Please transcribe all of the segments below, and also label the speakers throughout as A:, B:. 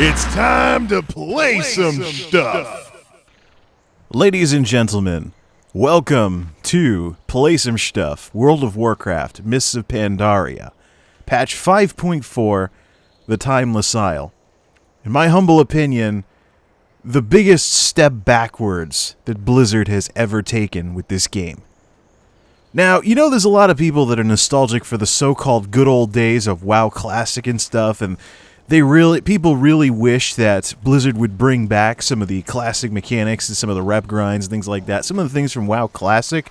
A: It's time to play some stuff.
B: Ladies and gentlemen, welcome to Play Some Stuff, World of Warcraft, Mists of Pandaria, patch 5.4, The Timeless Isle. In my humble opinion, the biggest step backwards that Blizzard has ever taken with this game. Now, you know there's a lot of people that are nostalgic for the so-called good old days of WoW Classic and stuff, and people really wish that Blizzard would bring back some of the classic mechanics and some of the rep grinds and things like that. Some of the things from WoW Classic.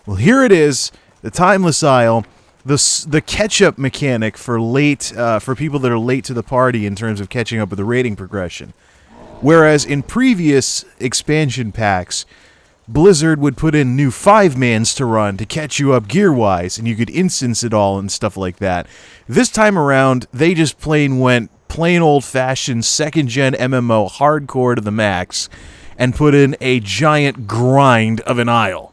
B: Well, here it is, the Timeless Isle, the catch-up mechanic for people that are late to the party in terms of catching up with the rating progression. Whereas in previous expansion packs, Blizzard would put in new 5-mans to run to catch you up gear-wise, and you could instance it all and stuff like that. This time around, they just went plain old-fashioned second-gen MMO hardcore to the max, and put in a giant grind of an isle.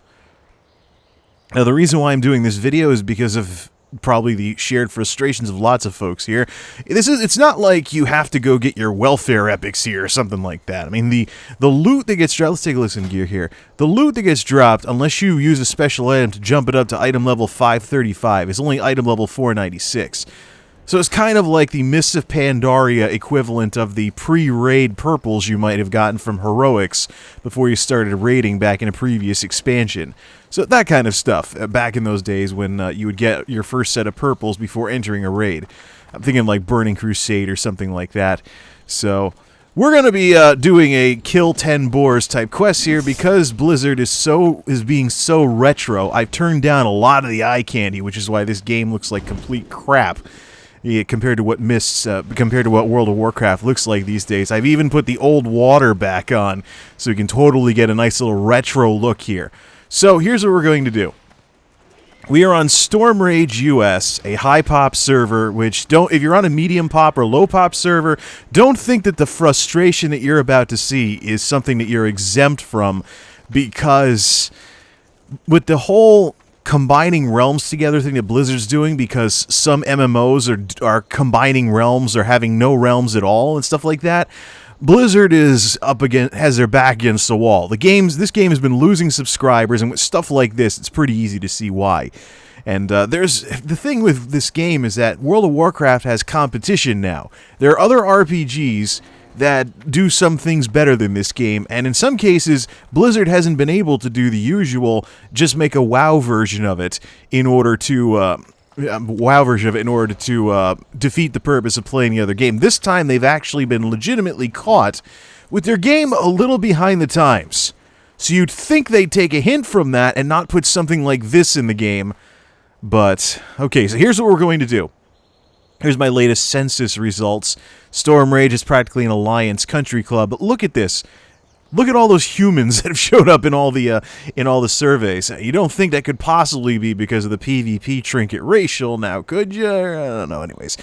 B: Now, the reason why I'm doing this video is because of probably the shared frustrations of lots of folks here. It's not like you have to go get your welfare epics here or something like that. I mean, the loot that gets dropped, let's take a listen gear here. The loot that gets dropped, unless you use a special item to jump it up to item level 535, is only item level 496. So it's kind of like the Mists of Pandaria equivalent of the pre-raid purples you might have gotten from Heroics before you started raiding back in a previous expansion. So that kind of stuff, back in those days when you would get your first set of purples before entering a raid. I'm thinking like Burning Crusade or something like that. So we're going to be doing a kill 10 boars type quest here because Blizzard is being so retro. I've turned down a lot of the eye candy, which is why this game looks like complete crap. Yeah, compared to what World of Warcraft looks like these days. I've even put the old water back on, so we can totally get a nice little retro look here. So here's what we're going to do. We are on Stormrage US, a high pop server, which if you're on a medium pop or low pop server, don't think that the frustration that you're about to see is something that you're exempt from, because with the whole combining realms together thing that Blizzard's doing, because some MMOs are combining realms or having no realms at all and stuff like that, Blizzard has their back against the wall. This game has been losing subscribers, and with stuff like this, it's pretty easy to see why. And the thing with this game is that World of Warcraft has competition now. There are other RPGs that do some things better than this game, and in some cases, Blizzard hasn't been able to do the usual, just make a WoW version of it in order to defeat the purpose of playing the other game. This time, they've actually been legitimately caught with their game a little behind the times. So you'd think they'd take a hint from that and not put something like this in the game, but okay, so here's what we're going to do. Here's my latest census results. Stormrage is practically an alliance country club, but look at this. Look at all those humans that have showed up in all the surveys. You don't think that could possibly be because of the PvP trinket racial, now could you? I don't know. Anyways,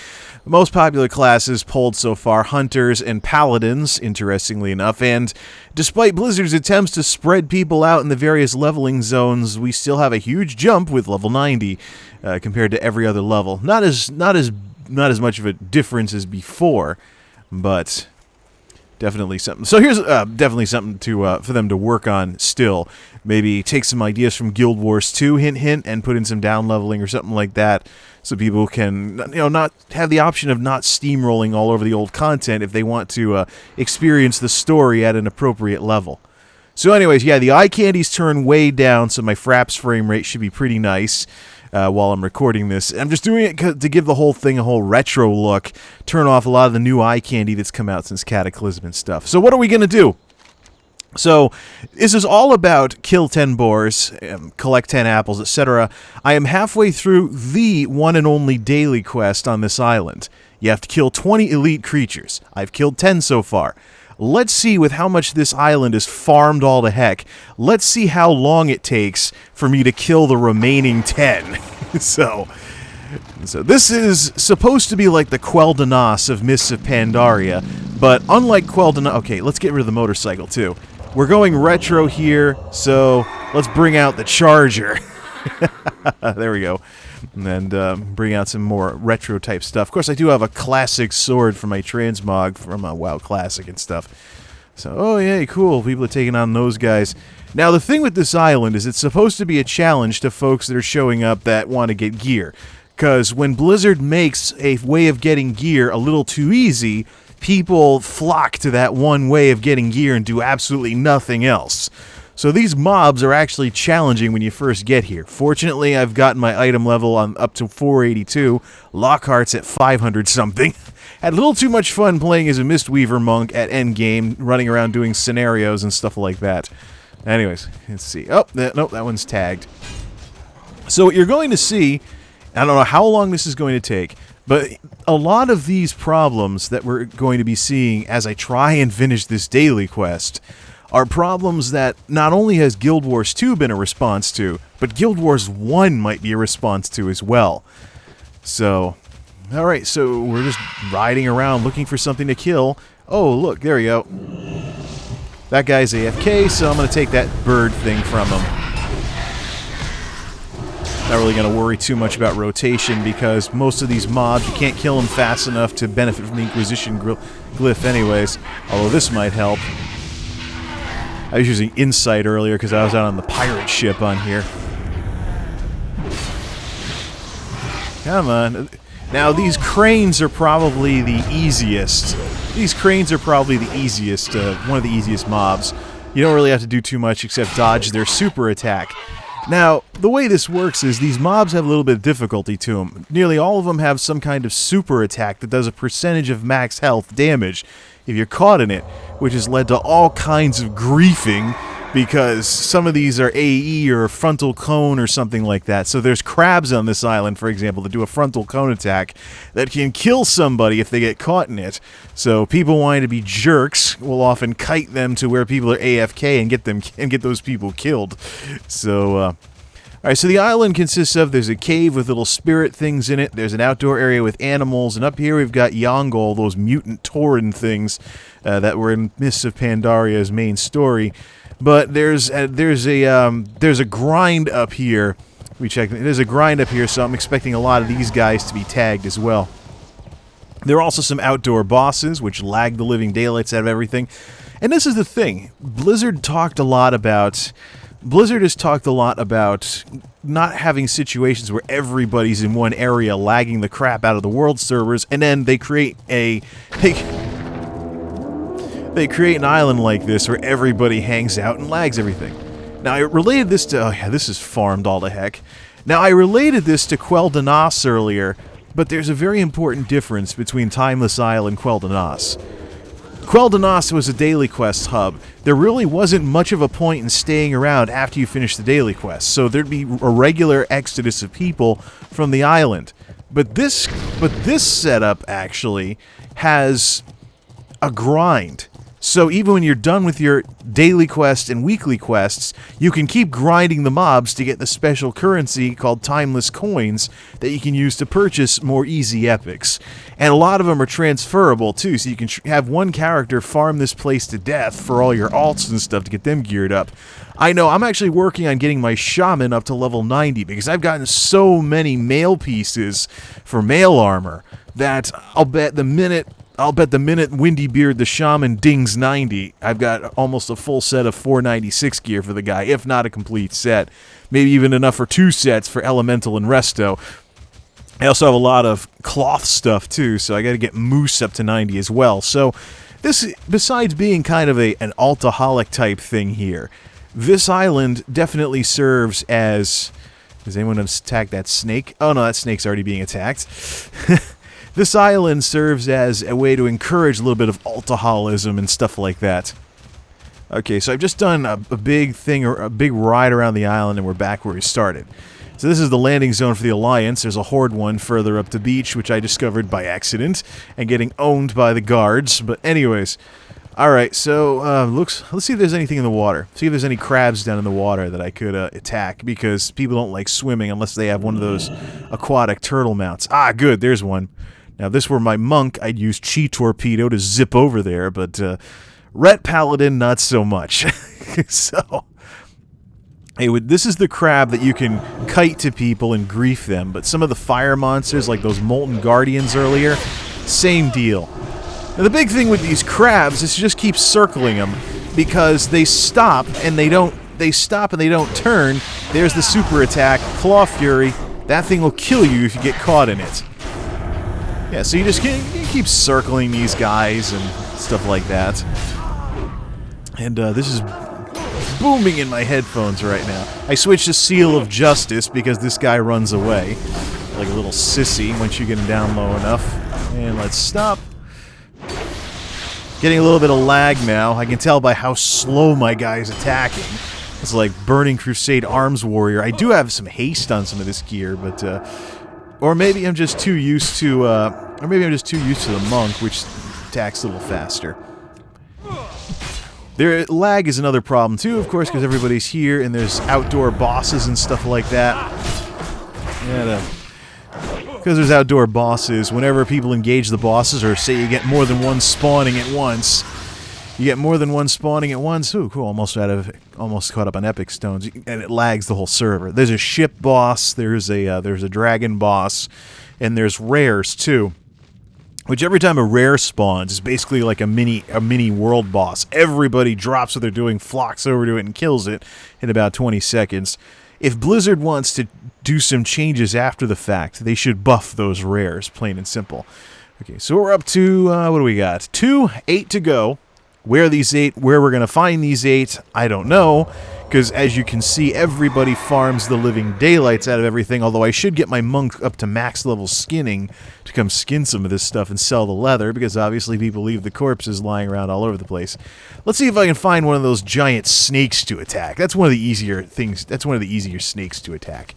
B: the most popular classes polled so far, hunters and paladins, interestingly enough, and despite Blizzard's attempts to spread people out in the various leveling zones, we still have a huge jump with level 90 compared to every other level. Not as much of a difference as before, but definitely something. So here's definitely something for them to work on still. Maybe take some ideas from Guild Wars 2, hint hint, and put in some down leveling or something like that, so people can not have the option of not steamrolling all over the old content if they want to experience the story at an appropriate level. So anyways, yeah, the eye candies turn way down, so my Fraps frame rate should be pretty nice while I'm recording this. I'm just doing it to give the whole thing a whole retro look, turn off a lot of the new eye candy that's come out since Cataclysm and stuff. So what are we going to do? So this is all about kill 10 boars, collect 10 apples, etc. I am halfway through the one and only daily quest on this island. You have to kill 20 elite creatures. I've killed 10 so far. Let's see with how much this island is farmed all to heck. Let's see how long it takes for me to kill the remaining 10. So this is supposed to be like the Quel'Danas of Mists of Pandaria, but unlike Quel'Danas... Okay, let's get rid of the motorcycle, too. We're going retro here, so let's bring out the Charger. There we go. And bring out some more retro-type stuff. Of course, I do have a classic sword for my transmog from WoW Classic and stuff. So, oh, yeah, cool. People are taking on those guys. Now, the thing with this island is it's supposed to be a challenge to folks that are showing up that want to get gear. Because when Blizzard makes a way of getting gear a little too easy, people flock to that one way of getting gear and do absolutely nothing else. So these mobs are actually challenging when you first get here. Fortunately, I've gotten my item level on up to 482. Lockhart's at 500-something. Had a little too much fun playing as a Mistweaver monk at endgame, running around doing scenarios and stuff like that. Anyways, let's see. Oh, nope, that one's tagged. So what you're going to see, I don't know how long this is going to take, but a lot of these problems that we're going to be seeing as I try and finish this daily quest are problems that not only has Guild Wars 2 been a response to, but Guild Wars 1 might be a response to as well. So, alright, so we're just riding around looking for something to kill. Oh, look, there we go. That guy's AFK, so I'm going to take that bird thing from him. Not really going to worry too much about rotation because most of these mobs, you can't kill them fast enough to benefit from the Inquisition glyph anyways, although this might help. I was using Insight earlier because I was out on the pirate ship on here. Come on. Now, these cranes are probably the easiest. These cranes are probably the easiest, one of the easiest mobs. You don't really have to do too much except dodge their super attack. Now, the way this works is these mobs have a little bit of difficulty to them. Nearly all of them have some kind of super attack that does a percentage of max health damage if you're caught in it, which has led to all kinds of griefing because some of these are AE or a frontal cone or something like that. So there's crabs on this island, for example, that do a frontal cone attack that can kill somebody if they get caught in it. So people wanting to be jerks will often kite them to where people are AFK and get those people killed. So, alright, so the island consists of, there's a cave with little spirit things in it, there's an outdoor area with animals, and up here we've got Yongol, those mutant tauren things that were in Mists of Pandaria's main story. But there's a grind up here. We check. There's a grind up here, so I'm expecting a lot of these guys to be tagged as well. There are also some outdoor bosses, which lag the living daylights out of everything. And this is the thing. Blizzard has talked a lot about not having situations where everybody's in one area lagging the crap out of the world servers, and then they create They create an island like this where everybody hangs out and lags everything. Now, I related this to... Oh, yeah, this is farmed all to heck. Now, I related this to Quel'Danas earlier, but there's a very important difference between Timeless Isle and Quel'Danas. Quel'Danas was a daily quest hub. There really wasn't much of a point in staying around after you finished the daily quest, so there'd be a regular exodus of people from the island. But this setup actually has a grind. So even when you're done with your daily quest and weekly quests, you can keep grinding the mobs to get the special currency called Timeless Coins that you can use to purchase more easy epics. And a lot of them are transferable too, so you can have one character farm this place to death for all your alts and stuff to get them geared up. I know, I'm actually working on getting my shaman up to level 90 because I've gotten so many mail pieces for mail armor that I'll bet the minute Windy Beard the Shaman dings 90, I've got almost a full set of 496 gear for the guy, if not a complete set. Maybe even enough for 2 sets for Elemental and Resto. I also have a lot of cloth stuff too, so I gotta get Moose up to 90 as well. So this, besides being kind of an altaholic type thing here, this island definitely serves as... Does anyone attack that snake? Oh no, that snake's already being attacked. This island serves as a way to encourage a little bit of alcoholism and stuff like that. Okay, so I've just done a big thing, or a big ride around the island, and we're back where we started. So this is the landing zone for the Alliance. There's a Horde one further up the beach, which I discovered by accident, and getting owned by the guards. But anyways, alright, so let's see if there's anything in the water. See if there's any crabs down in the water that I could attack, because people don't like swimming unless they have one of those aquatic turtle mounts. Ah, good, there's one. Now, if this were my monk, I'd use Chi Torpedo to zip over there, but Ret Paladin, not so much. So, Hey, this is the crab that you can kite to people and grief them, but some of the fire monsters, like those molten guardians earlier, same deal. Now, the big thing with these crabs is to just keep circling them, because they stop and they don't turn. There's the super attack, Claw Fury. That thing will kill you if you get caught in it. Yeah, so you just keep circling these guys and stuff like that. And this is booming in my headphones right now. I switched to Seal of Justice because this guy runs away like a little sissy once you get him down low enough. And let's stop. Getting a little bit of lag now. I can tell by how slow my guy's attacking. It's like Burning Crusade Arms Warrior. I do have some haste on some of this gear, but or maybe I'm just too used to the monk, which attacks a little faster. Lag is another problem too, of course, because everybody's here and there's outdoor bosses and stuff like that. Yeah, because there's outdoor bosses, whenever people engage the bosses, or say you get more than one spawning at once, ooh, cool, almost caught up on epic stones, and it lags the whole server. There's a ship boss, there's a dragon boss, and there's rares too. Which every time a rare spawns is basically like a mini world boss. Everybody drops what they're doing, flocks over to it, and kills it in about 20 seconds. If Blizzard wants to do some changes after the fact, they should buff those rares, plain and simple. Okay, so we're up to, what do we got? 8 to go. Where we're going to find these 8, I don't know. Because as you can see, everybody farms the living daylights out of everything, although I should get my monk up to max level skinning to come skin some of this stuff and sell the leather, because obviously people leave the corpses lying around all over the place. Let's see if I can find one of those giant snakes to attack. That's one of the easier things. That's one of the easier snakes to attack.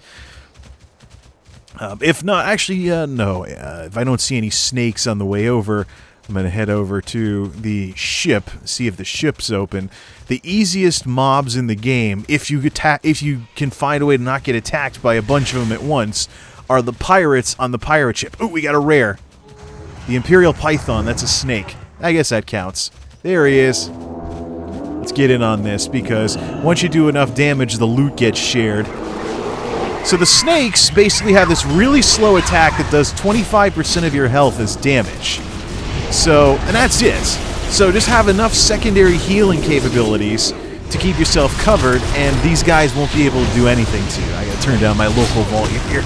B: If not, actually, no. If I don't see any snakes on the way over, I'm going to head over to the ship, see if the ship's open. The easiest mobs in the game, if you can find a way to not get attacked by a bunch of them at once, are the pirates on the pirate ship. Ooh, we got a rare. The Imperial Python, that's a snake. I guess that counts. There he is. Let's get in on this, because once you do enough damage, the loot gets shared. So the snakes basically have this really slow attack that does 25% of your health as damage. So, and that's it. So just have enough secondary healing capabilities to keep yourself covered, and these guys won't be able to do anything to you. I gotta turn down my local volume here.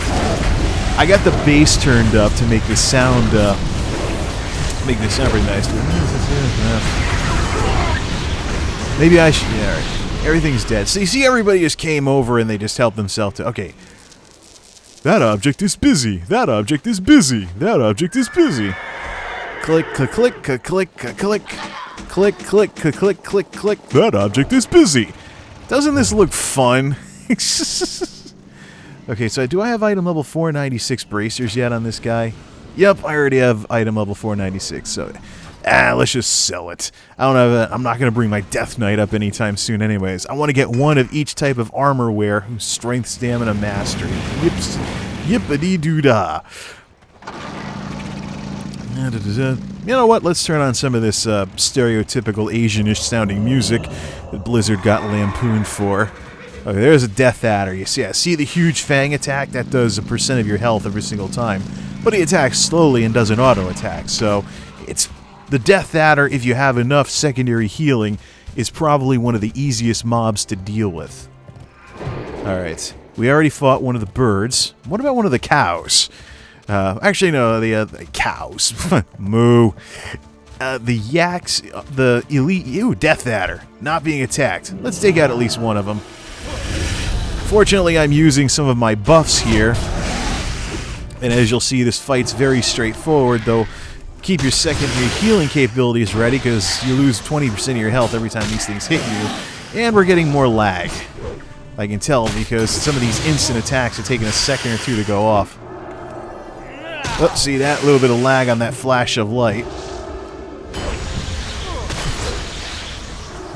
B: I got the bass turned up to make this sound, pretty nice. Maybe I should, yeah, alright. Everything's dead. So you see everybody just came over and they just helped themselves to, okay. That object is busy. That object is busy. That object is busy. Click, click, click, click, click, click, click, click, click, click, click, click. That object is busy. Doesn't this look fun? Okay, so do I have item level 496 bracers yet on this guy? Yep, I already have item level 496. So, let's just sell it. I don't have. I'm not gonna bring my Death Knight up anytime soon, anyways. I want to get one of each type of armor wear: strength, stamina, mastery. Yips, yippity doo dah. You know what? Let's turn on some of this stereotypical Asian-ish sounding music that Blizzard got lampooned for. Okay, there's a Death Adder. You see the huge Fang attack? That does a % of your health every single time. But he attacks slowly and does an auto-attack. So it's the Death Adder, if you have enough secondary healing, is probably one of the easiest mobs to deal with. Alright, we already fought one of the birds. What about one of the cows? Actually, no, the cows. Moo. The yaks, the elite, Death Adder, not being attacked. Let's take out at least one of them. Fortunately, I'm using some of my buffs here. And as you'll see, this fight's very straightforward, though keep your secondary healing capabilities ready, because you lose 20% of your health every time these things hit you. And we're getting more lag. I can tell, because some of these instant attacks are taking a second or two to go off. Oh, see that? A little bit of lag on that flash of light.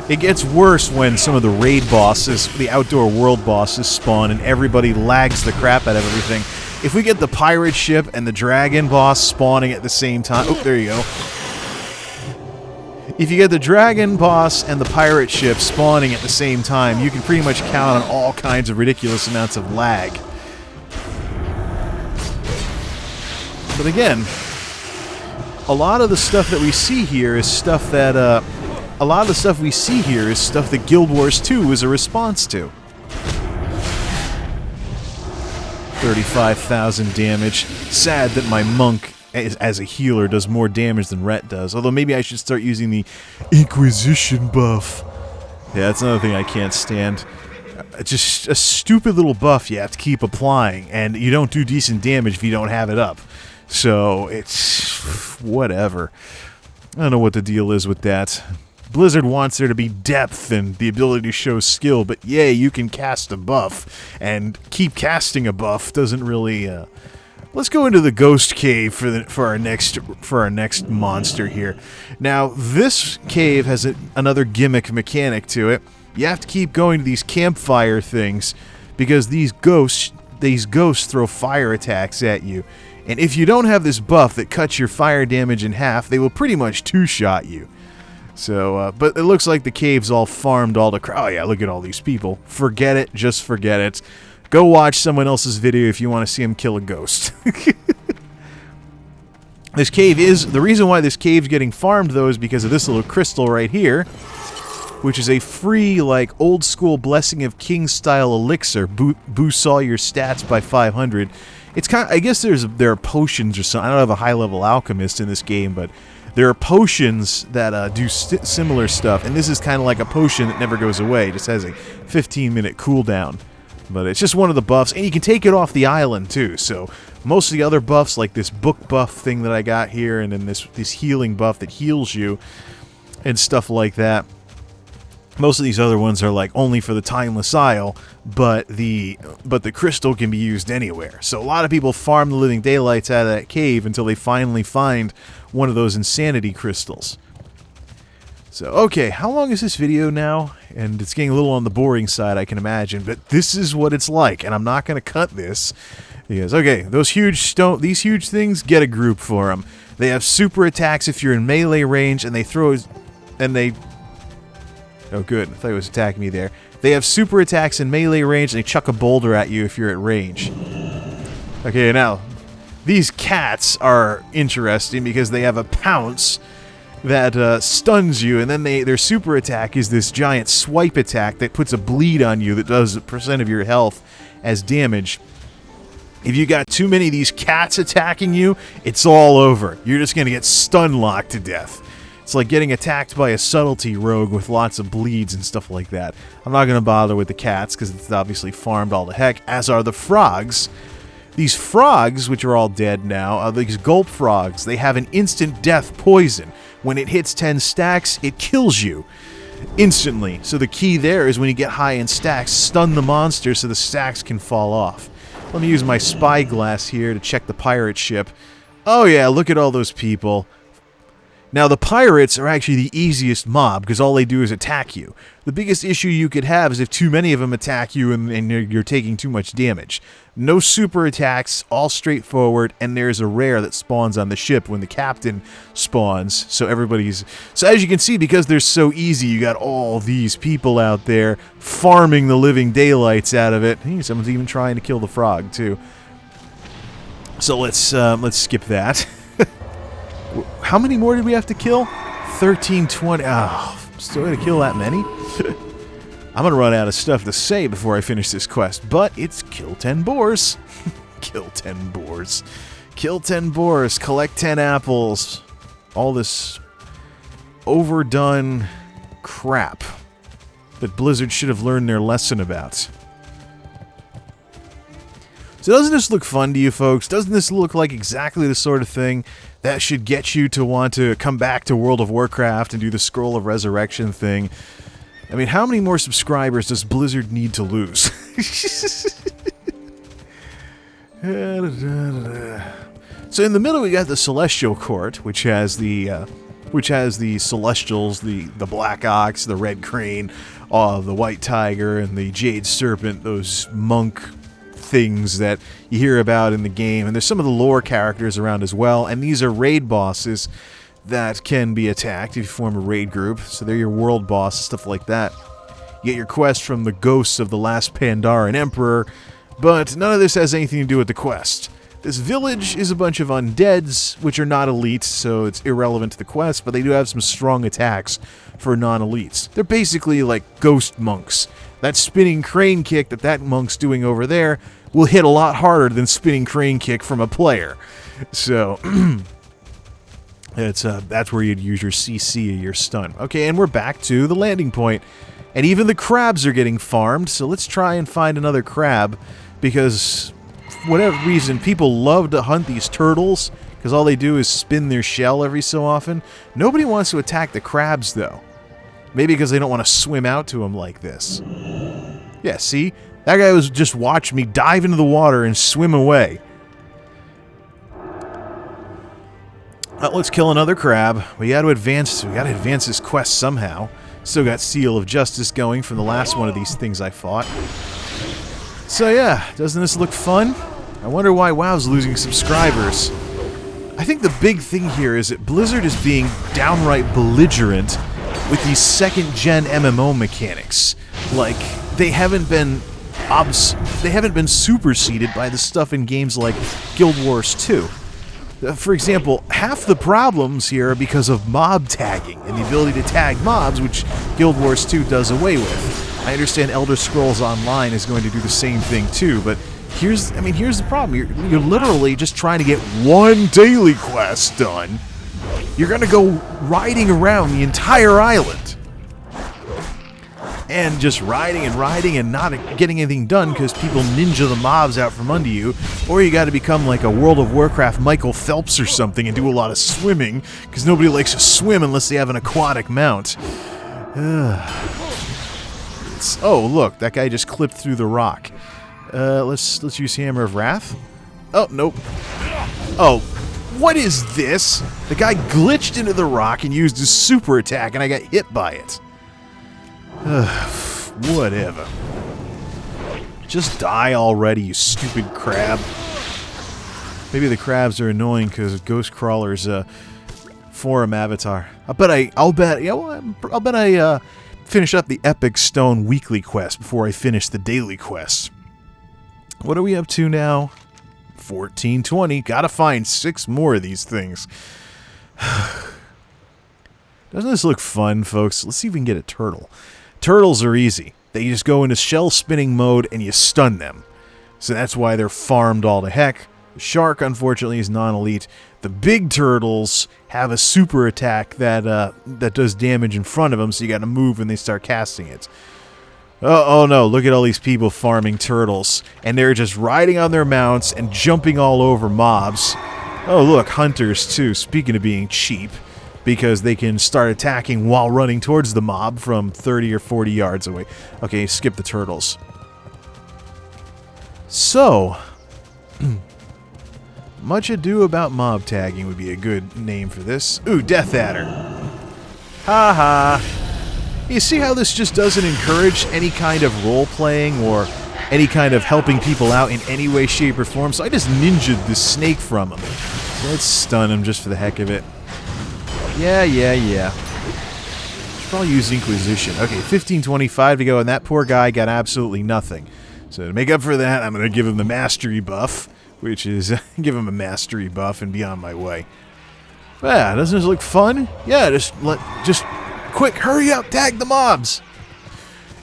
B: It gets worse when some of the raid bosses, the outdoor world bosses, spawn and everybody lags the crap out of everything. If we get the pirate ship and the dragon boss spawning at the same time... Oh, there you go. if you get the dragon boss and the pirate ship spawning at the same time, you can pretty much count on all kinds of ridiculous amounts of lag. But again, a lot of the stuff that we see here is stuff that Guild Wars 2 is a response to. 35,000 damage. Sad that my monk, as a healer, does more damage than Rhett does. Although maybe I should start using the Inquisition buff. Yeah, that's another thing I can't stand. Just a stupid little buff you have to keep applying, and you don't do decent damage if you don't have it up. So, it's whatever. I don't know what the deal is with that. Blizzard wants there to be depth and the ability to show skill, but yeah, you can cast a buff, and keep casting a buff doesn't really. Let's go into the Ghost Cave for our next monster here. Now, this cave has another gimmick mechanic to it. You have to keep going to these campfire things because these ghosts throw fire attacks at you, and if you don't have this buff that cuts your fire damage in half, they will pretty much two-shot you. So, but it looks like the cave's all farmed all to oh yeah, look at all these people. Forget it, just forget it. Go watch someone else's video if you want to see him kill a ghost. This cave is, the reason why this cave's getting farmed though is because of this little crystal right here, which is a free, like, old school Blessing of King style elixir. Boosts all your stats by 500. It's kind of, I guess there are potions or something. I don't have a high level alchemist in this game, but there are potions that do similar stuff, and this is kind of like a potion that never goes away. It just has a 15-minute cooldown. But it's just one of the buffs, and you can take it off the island, too. So most of the other buffs, like this book buff thing that I got here, and then this healing buff that heals you, and stuff like that, most of these other ones are like only for the Timeless Isle, but the crystal can be used anywhere. So a lot of people farm the living daylights out of that cave until they finally find one of those insanity crystals. So, okay, how long is this video now? And it's getting a little on the boring side, I can imagine, but this is what it's like, and I'm not going to cut this. Because, okay, these huge things, get a group for them. They have super attacks if you're in melee range, and they throw, and they... Oh, good. I thought he was attacking me there. They have super attacks in melee range, and they chuck a boulder at you if you're at range. Okay, now, these cats are interesting because they have a pounce that stuns you, and then their super attack is this giant swipe attack that puts a bleed on you that does a % of your health as damage. If you got too many of these cats attacking you, it's all over. You're just going to get stun-locked to death. It's like getting attacked by a subtlety rogue with lots of bleeds and stuff like that. I'm not going to bother with the cats because it's obviously farmed all the heck, as are the frogs. These frogs, which are all dead now, are these gulp frogs. They have an instant death poison. When it hits 10 stacks, it kills you instantly. So the key there is when you get high in stacks, stun the monster so the stacks can fall off. Let me use my spyglass here to check the pirate ship. Oh yeah, look at all those people. Now, the pirates are actually the easiest mob because all they do is attack you. The biggest issue you could have is if too many of them attack you and you're taking too much damage. No super attacks, all straightforward, and there's a rare that spawns on the ship when the captain spawns. So as you can see, because they're so easy, you got all these people out there farming the living daylights out of it. Hey, someone's even trying to kill the frog too. So let's skip that. How many more did we have to kill? 13, 20. Oh, still got to kill that many? I'm going to run out of stuff to say before I finish this quest, but it's kill 10 boars. Kill 10 boars. Kill 10 boars. Collect 10 apples. All this overdone crap that Blizzard should have learned their lesson about. So doesn't this look fun to you folks? Doesn't this look like exactly the sort of thing that should get you to want to come back to World of Warcraft and do the Scroll of Resurrection thing? I mean, how many more subscribers does Blizzard need to lose? So in the middle we got the Celestial Court, which has the Celestials, the Black Ox, the Red Crane, the White Tiger, and the Jade Serpent, those monk things that you hear about in the game, and there's some of the lore characters around as well, and these are raid bosses that can be attacked if you form a raid group. So they're your world boss, stuff like that. You get your quest from the ghosts of the last Pandaren Emperor, but none of this has anything to do with the quest. This village is a bunch of undeads, which are not elite, so it's irrelevant to the quest, but they do have some strong attacks for non-elites. They're basically like ghost monks. That spinning crane kick that monk's doing over there will hit a lot harder than spinning crane kick from a player. So that's where you'd use your CC or your stun. Okay, and we're back to the landing point. And even the crabs are getting farmed, so let's try and find another crab, because for whatever reason, people love to hunt these turtles, because all they do is spin their shell every so often. Nobody wants to attack the crabs, though. Maybe because they don't want to swim out to them like this. Yeah, see? That guy was just watching me dive into the water and swim away. Let's kill another crab. We got to advance this quest somehow. Still got Seal of Justice going from the last one of these things I fought. So yeah, doesn't this look fun? I wonder why WoW's losing subscribers. I think the big thing here is that Blizzard is being downright belligerent with these second-gen MMO mechanics. Like, they haven't been superseded by the stuff in games like Guild Wars 2. For example, half the problems here are because of mob tagging and the ability to tag mobs, which Guild Wars 2 does away with. I understand Elder Scrolls Online is going to do the same thing too, but here's the problem. You're literally just trying to get one daily quest done. You're going to go riding around the entire island. And just riding and not getting anything done because people ninja the mobs out from under you, or you got to become like a World of Warcraft Michael Phelps or something and do a lot of swimming because nobody likes to swim unless they have an aquatic mount. Oh, look, that guy just clipped through the rock. Let's use Hammer of Wrath. Oh, nope. Oh, what is this? The guy glitched into the rock and used his super attack, and I got hit by it. Whatever. Just die already, you stupid crab. Maybe the crabs are annoying because Ghost Crawler's forum avatar. I'll bet I finish up the Epic Stone weekly quest before I finish the daily quest. What are we up to now? 1420. Gotta find 6 more of these things. Doesn't this look fun, folks? Let's see if we can get a turtle. Turtles are easy. They just go into shell spinning mode and you stun them. So that's why they're farmed all to heck. The shark, unfortunately, is non-elite. The big turtles have a super attack that does damage in front of them, so you gotta move when they start casting it. Oh no, look at all these people farming turtles. And they're just riding on their mounts and jumping all over mobs. Oh look, hunters too, speaking of being cheap. Because they can start attacking while running towards the mob from 30 or 40 yards away. Okay, skip the turtles. So, Much Ado About Mob Tagging would be a good name for this. Ooh, Death Adder. Ha ha. You see how this just doesn't encourage any kind of role-playing or any kind of helping people out in any way, shape, or form? So I just ninja'd the snake from him. So let's stun him just for the heck of it. Yeah. Should probably use Inquisition. Okay, 1525 to go, and that poor guy got absolutely nothing. So to make up for that, I'm going to give him the Mastery buff, which is give him a Mastery buff and be on my way. Yeah, doesn't this look fun? Yeah, just quick, hurry up, tag the mobs!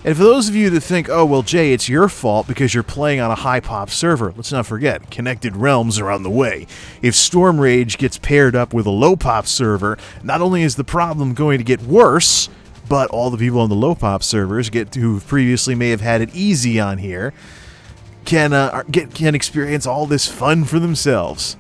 B: And for those of you that think, oh, well, Jay, it's your fault because you're playing on a high-pop server, let's not forget, Connected Realms are on the way. If Storm Rage gets paired up with a low-pop server, not only is the problem going to get worse, but all the people on the low-pop servers who previously may have had it easy on here can experience all this fun for themselves.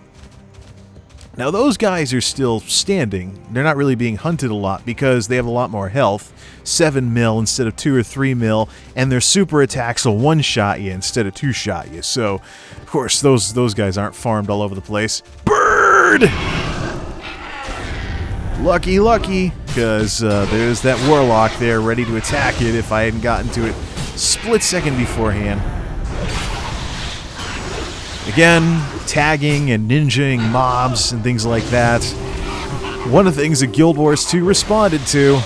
B: Now, those guys are still standing. They're not really being hunted a lot because they have a lot more health. 7 mil instead of 2 or 3 mil, and their super attacks will one-shot you instead of two-shot you. So, of course, those guys aren't farmed all over the place. Bird! Lucky, because there's that warlock there ready to attack it if I hadn't gotten to it split second beforehand. Again, tagging and ninjaing mobs and things like that. One of the things that Guild Wars 2 responded to.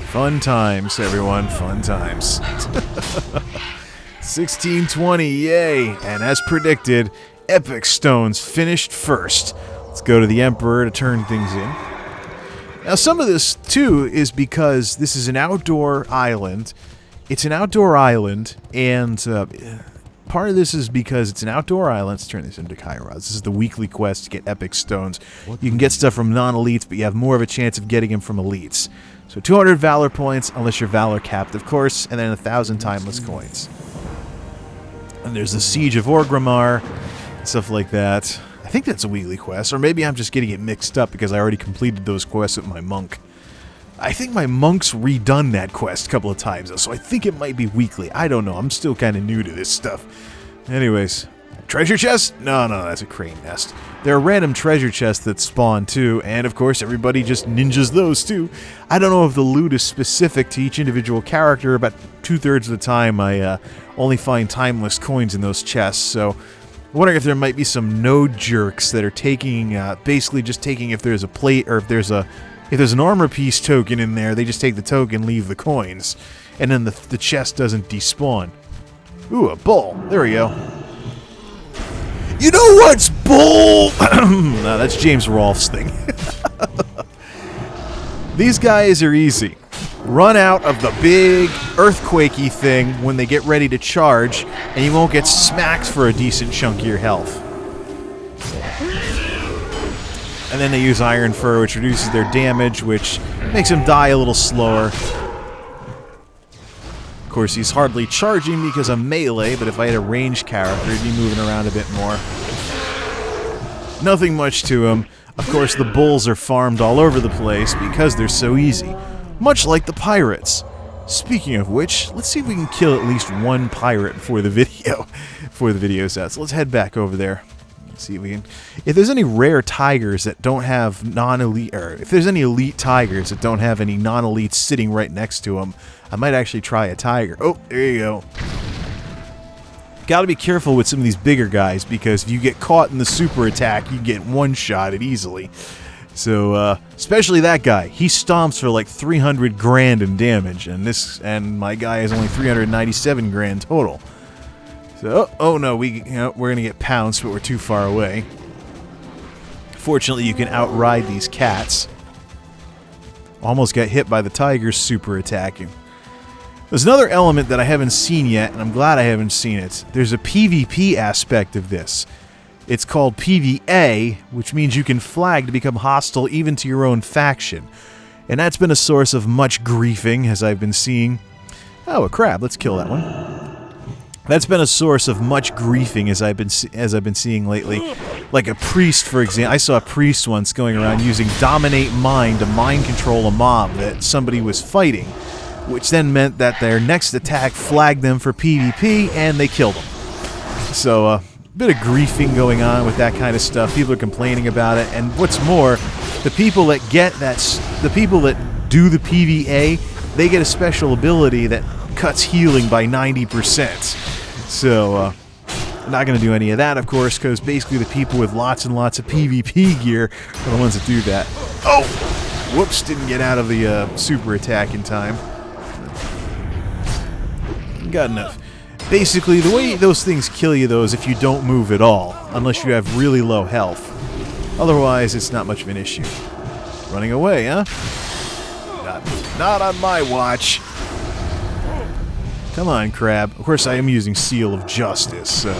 B: Fun times, everyone. Fun times. 1620, yay! And as predicted, Epic Stones finished first. Let's go to the Emperor to turn things in. Now, some of this, too, is because this is an outdoor island. It's an outdoor island, and part of this is because it's an outdoor island. Let's turn this into Kairos. This is the weekly quest to get Epic Stones. You can get stuff from non-elites, but you have more of a chance of getting them from elites. So 200 Valor points, unless you're Valor capped, of course, and then 1,000 Timeless coins. And there's the Siege of Orgrimmar, stuff like that. I think that's a weekly quest, or maybe I'm just getting it mixed up because I already completed those quests with my monk. I think my monk's redone that quest a couple of times, so I think it might be weekly. I don't know. I'm still kind of new to this stuff. Anyways, treasure chest? No, that's a crane nest. There are random treasure chests that spawn too, and of course everybody just ninjas those too. I don't know if the loot is specific to each individual character. About 2/3 of the time I only find timeless coins in those chests, so I'm wondering if there might be some node jerks that are taking, basically just taking if there's a plate or if there's an armor piece token in there, they just take the token, leave the coins, and then the chest doesn't despawn. Ooh, a bull. There we go. You know what's bull? No, that's James Rolfe's thing. These guys are easy. Run out of the big earthquakey thing when they get ready to charge, and you won't get smacked for a decent chunk of your health. And then they use Iron Fur, which reduces their damage, which makes them die a little slower. Of course, he's hardly charging because I'm melee, but if I had a ranged character, he'd be moving around a bit more. Nothing much to him. Of course, the bulls are farmed all over the place because they're so easy. Much like the pirates. Speaking of which, let's see if we can kill at least one pirate before the video's out. So let's head back over there. See if we can. If there's any rare tigers that don't have non-elite, or if there's any elite tigers that don't have any non-elites sitting right next to them, I might actually try a tiger. Oh, there you go. Gotta be careful with some of these bigger guys because if you get caught in the super attack, you get one-shotted easily. So, especially that guy. He stomps for like 300 grand in damage, and my guy is only 397 grand total. So, oh no, we're gonna get pounced, but we're too far away. Fortunately, you can outride these cats. Almost got hit by the tigers super attacking. There's another element that I haven't seen yet, and I'm glad I haven't seen it. There's a PvP aspect of this. It's called PvA, which means you can flag to become hostile even to your own faction. And that's been a source of much griefing, as I've been seeing. Oh, a crab. Let's kill that one. That's been a source of much griefing as I've been seeing lately. Like a priest, for example. I saw a priest once going around using Dominate Mind to mind control a mob that somebody was fighting, which then meant that their next attack flagged them for PvP and they killed them. So, a bit of griefing going on with that kind of stuff. People are complaining about it, and what's more, the people that do the PvA, they get a special ability that cuts healing by 90%. So, I'm not going to do any of that, of course, because basically the people with lots and lots of PvP gear are the ones that do that. Oh! Whoops, didn't get out of the super attack in time. Got enough. Basically, the way those things kill you, though, is if you don't move at all, unless you have really low health. Otherwise, it's not much of an issue. Running away, huh? Not on my watch. Come on, crab. Of course, I am using Seal of Justice, so...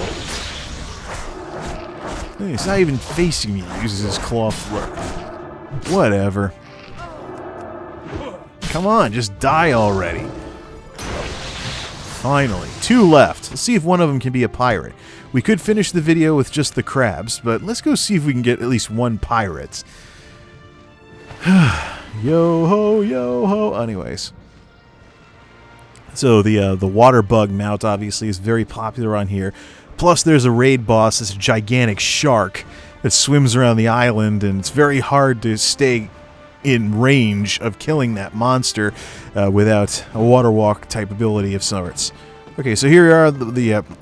B: Hey, it's not even facing me. He uses his claw flip. Whatever. Come on, just die already. Finally. 2 left. Let's see if one of them can be a pirate. We could finish the video with just the crabs, but let's go see if we can get at least one pirate. Yo-ho, yo-ho. Anyways. So the water bug mount obviously is very popular on here. Plus there's a raid boss, this gigantic shark that swims around the island, and it's very hard to stay in range of killing that monster without a water walk type ability of sorts. Okay, so here are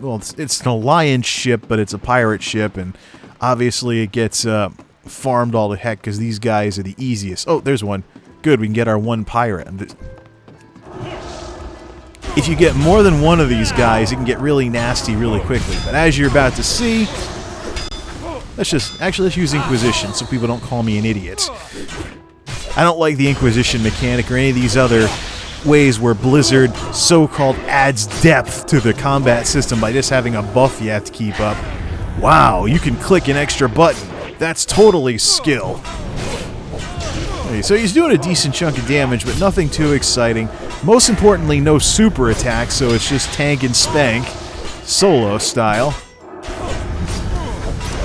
B: well, it's an alliance ship, but it's a pirate ship, and Obviously, it gets farmed all to heck because these guys are the easiest. Oh, there's one. Good, we can get our one pirate. If you get more than one of these guys, it can get really nasty really quickly. But as you're about to see, let's use Inquisition so people don't call me an idiot. I don't like the Inquisition mechanic or any of these other ways where Blizzard so-called adds depth to the combat system by just having a buff you have to keep up. Wow, you can click an extra button. That's totally skill. Okay, so he's doing a decent chunk of damage, but nothing too exciting. Most importantly, no super attacks, so it's just tank and spank, solo style.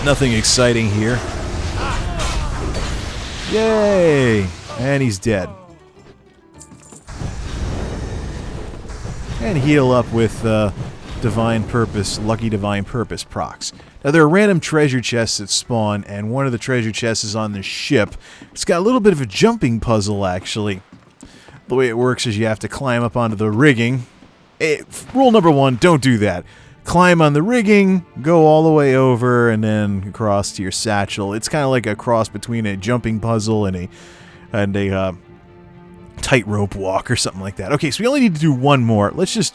B: Nothing exciting here. Yay! And he's dead. And heal up with Divine Purpose, Lucky Divine Purpose procs. Now there are random treasure chests that spawn, and one of the treasure chests is on this ship. It's got a little bit of a jumping puzzle, actually. The way it works is you have to climb up onto the rigging. Rule number 1, don't do that. Climb on the rigging, go all the way over, and then across to your satchel. It's kind of like a cross between a jumping puzzle and a tightrope walk or something like that. Okay, so we only need to do one more. Let's just...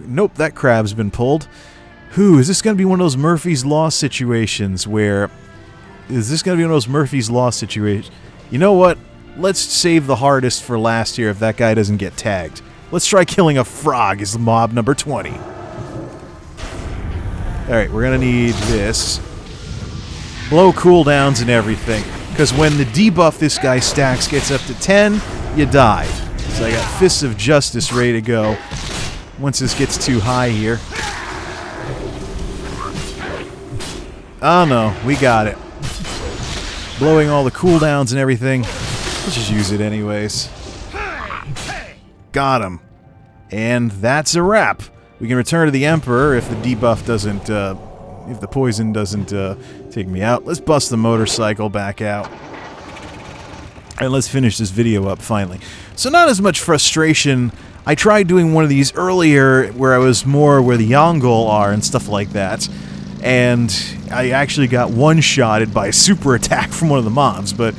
B: Nope, that crab's been pulled. Is this going to be one of those Murphy's Law situations where... Is this going to be one of those Murphy's Law situations? You know what? Let's save the hardest for last here if that guy doesn't get tagged. Let's try killing a frog as mob number 20. Alright, we're going to need this. Blow cooldowns and everything. Because when the debuff this guy stacks gets up to 10, you die. So I got Fists of Justice ready to go. Once this gets too high here. Oh no, we got it. Blowing all the cooldowns and everything. Let's just use it anyways. Got him. And that's a wrap. We can return to the Emperor if the debuff doesn't, if the poison doesn't take me out. Let's bust the motorcycle back out. And let's finish this video up finally. So not as much frustration. I tried doing one of these earlier where I was more where the Yongol are and stuff like that. And I actually got one-shotted by a super attack from one of the mobs, but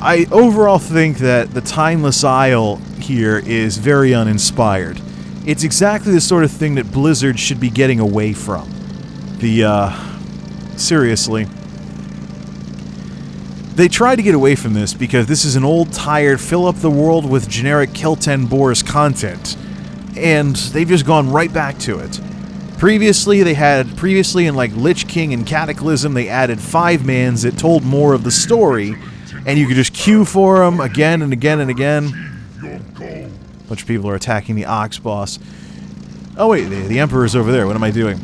B: I overall think that the Timeless Isle here is very uninspired. It's exactly the sort of thing that Blizzard should be getting away from. Seriously. They tried to get away from this because this is an old, tired, fill up the world with generic Kill 10 Boars content. And they've just gone right back to it. Previously in like Lich King and Cataclysm, they added 5-mans that told more of the story, and you could just queue for them again and again and again. A bunch of people are attacking the Ox boss. Oh wait, the Emperor's over there. What am I doing?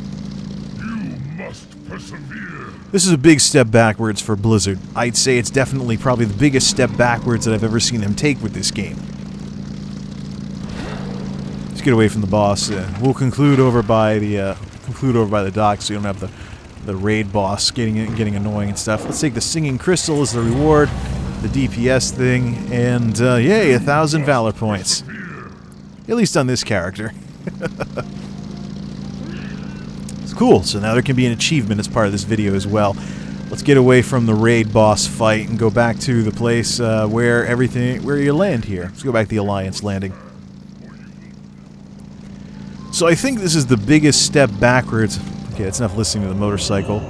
A: You must persevere.
B: This is a big step backwards for Blizzard. I'd say it's definitely probably the biggest step backwards that I've ever seen them take with this game. Let's get away from the boss. We'll conclude over by the dock, so you don't have the raid boss getting annoying and stuff. Let's take the Singing Crystal as the reward, the DPS thing, and yay, 1,000 Valor points. At least on this character. It's cool, so now there can be an achievement as part of this video as well. Let's get away from the raid boss fight and go back to the place where you land here. Let's go back to the Alliance landing. So I think this is the biggest step backwards. Okay, that's enough listening to the motorcycle.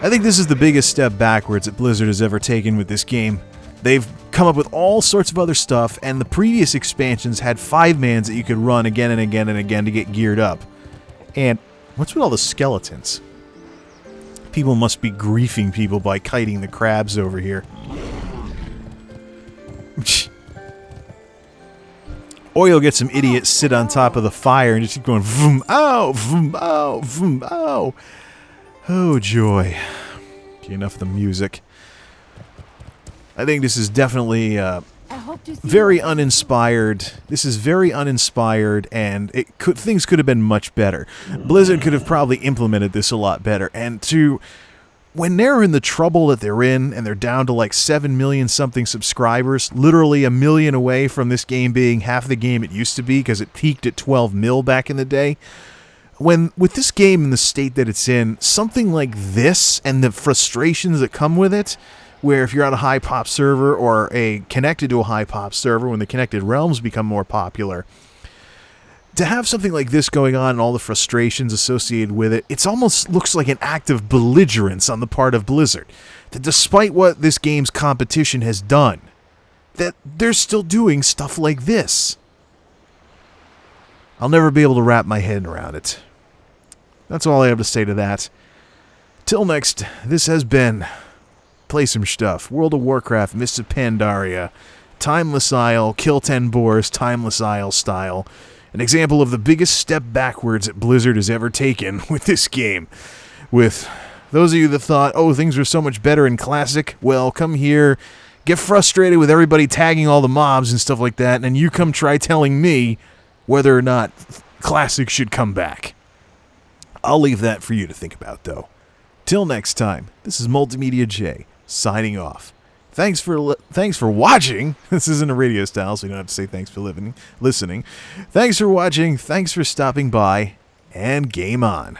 B: I think this is the biggest step backwards that Blizzard has ever taken with this game. They've come up with all sorts of other stuff, and the previous expansions had 5-mans that you could run again and again and again to get geared up. And what's with all the skeletons? People must be griefing people by kiting the crabs over here. Or you'll get some idiots sit on top of the fire and just keep going vroom, ow, vroom, ow, vroom, ow. Oh, joy. Okay, enough of the music. I think this is definitely very uninspired. This is very uninspired, and things could have been much better. Blizzard could have probably implemented this a lot better. And when they're in the trouble that they're in, and they're down to like 7 million something subscribers, literally 1 million away from this game being half the game it used to be, because it peaked at 12 mil back in the day. with this game in the state that it's in, something like this and the frustrations that come with it, where if you're on a high pop server or connected to a high pop server, when the connected realms become more popular, to have something like this going on and all the frustrations associated with it, it almost looks like an act of belligerence on the part of Blizzard. That despite what this game's competition has done, that they're still doing stuff like this. I'll never be able to wrap my head around it. That's all I have to say to that. Till next, this has been Play Some Stuff, World of Warcraft, Mists of Pandaria, Timeless Isle, Kill 10 Boars, Timeless Isle style. An example of the biggest step backwards that Blizzard has ever taken with this game. With those of you that thought, oh, things were so much better in Classic, well, come here, get frustrated with everybody tagging all the mobs and stuff like that, and then you come try telling me whether or not Classic should come back. I'll leave that for you to think about, though. Till next time, this is MultimediaJay, signing off. Thanks for watching. This isn't a radio style, so you don't have to say thanks for listening. Thanks for watching, thanks for stopping by, and game on.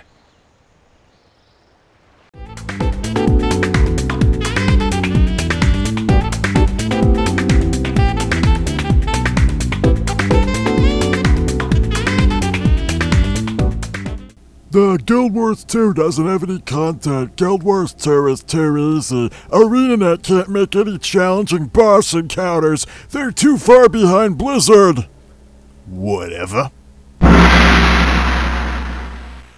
C: The Guild Wars 2 doesn't have any content. Guild Wars 2 is too easy. ArenaNet can't make any challenging boss encounters. They're too far behind Blizzard.
A: Whatever.